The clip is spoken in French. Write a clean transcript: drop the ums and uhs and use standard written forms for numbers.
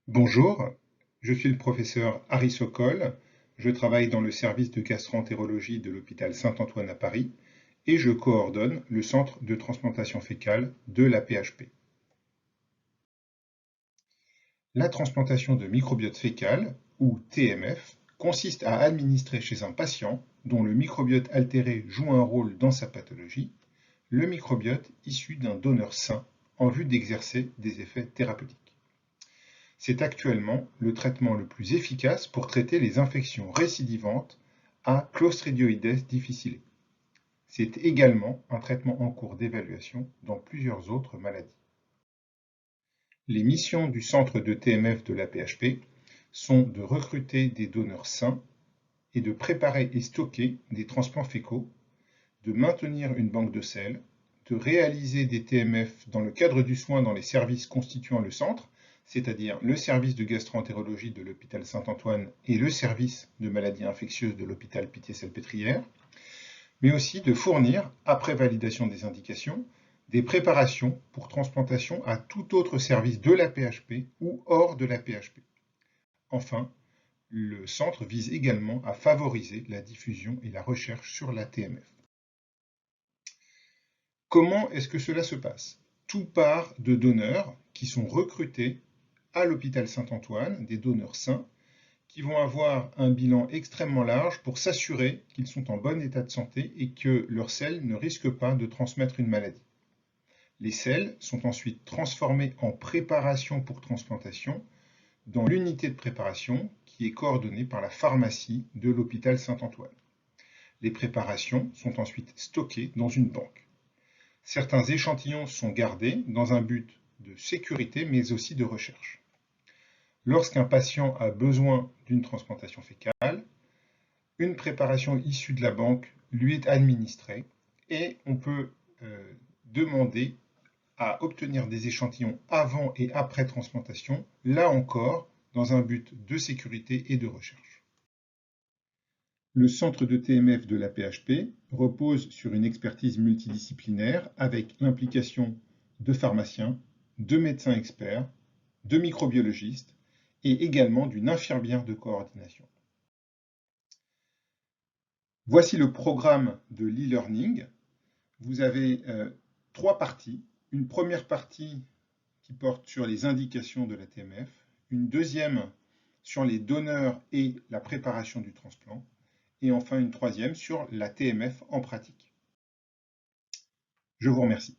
Bonjour, je suis le professeur Harry Sokol, je travaille dans le service de gastro-entérologie de l'hôpital Saint-Antoine à Paris et je coordonne le centre de transplantation fécale de la PHP. La transplantation de microbiote fécal, ou TMF, consiste à administrer chez un patient dont le microbiote altéré joue un rôle dans sa pathologie, le microbiote issu d'un donneur sain en vue d'exercer des effets thérapeutiques. C'est actuellement le traitement le plus efficace pour traiter les infections récidivantes à Clostridioides difficile. C'est également un traitement en cours d'évaluation dans plusieurs autres maladies. Les missions du centre de TMF de la PHP sont de recruter des donneurs sains et de préparer et stocker des transplants fécaux, de maintenir une banque de selles, de réaliser des TMF dans le cadre du soin dans les services constituant le centre, c'est-à-dire le service de gastro-entérologie de l'hôpital Saint-Antoine et le service de maladies infectieuses de l'hôpital Pitié-Salpêtrière, mais aussi de fournir, après validation des indications, des préparations pour transplantation à tout autre service de la PHP ou hors de la PHP. Enfin, le centre vise également à favoriser la diffusion et la recherche sur la TMF. Comment est-ce que cela se passe? Tout part de donneurs qui sont recrutés à l'hôpital Saint-Antoine, des donneurs sains, qui vont avoir un bilan extrêmement large pour s'assurer qu'ils sont en bon état de santé et que leurs selles ne risquent pas de transmettre une maladie. Les selles sont ensuite transformées en préparation pour transplantation dans l'unité de préparation qui est coordonnée par la pharmacie de l'hôpital Saint-Antoine. Les préparations sont ensuite stockées dans une banque. Certains échantillons sont gardés dans un but de sécurité mais aussi de recherche. Lorsqu'un patient a besoin d'une transplantation fécale, une préparation issue de la banque lui est administrée et on peut demander à obtenir des échantillons avant et après transplantation, là encore dans un but de sécurité et de recherche. Le centre de TMF de la PHP repose sur une expertise multidisciplinaire avec l'implication de pharmaciens, de médecins experts, de microbiologistes et également d'une infirmière de coordination. Voici le programme de l'e-learning. Vous avez trois parties. Une première partie qui porte sur les indications de la TMF, une deuxième sur les donneurs et la préparation du transplant, et enfin une troisième sur la TMF en pratique. Je vous remercie.